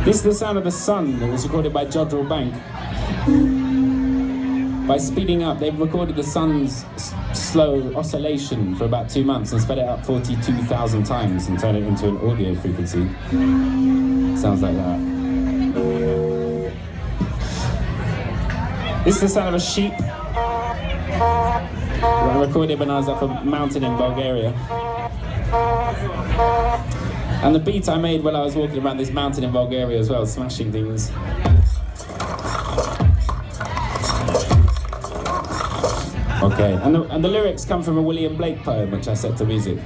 This is the sound of the sun that was recorded by Jodrell Bank. By speeding up, they've recorded the sun's slow oscillation for about 2 months and sped it up 42,000 times and turned it into an audio frequency. Sounds like that. This is the sound of a sheep. I recorded when I was up a mountain in Bulgaria. And the beat I made when I was walking around this mountain in Bulgaria as well, smashing things. Okay, and the lyrics come from a William Blake poem which I set to music.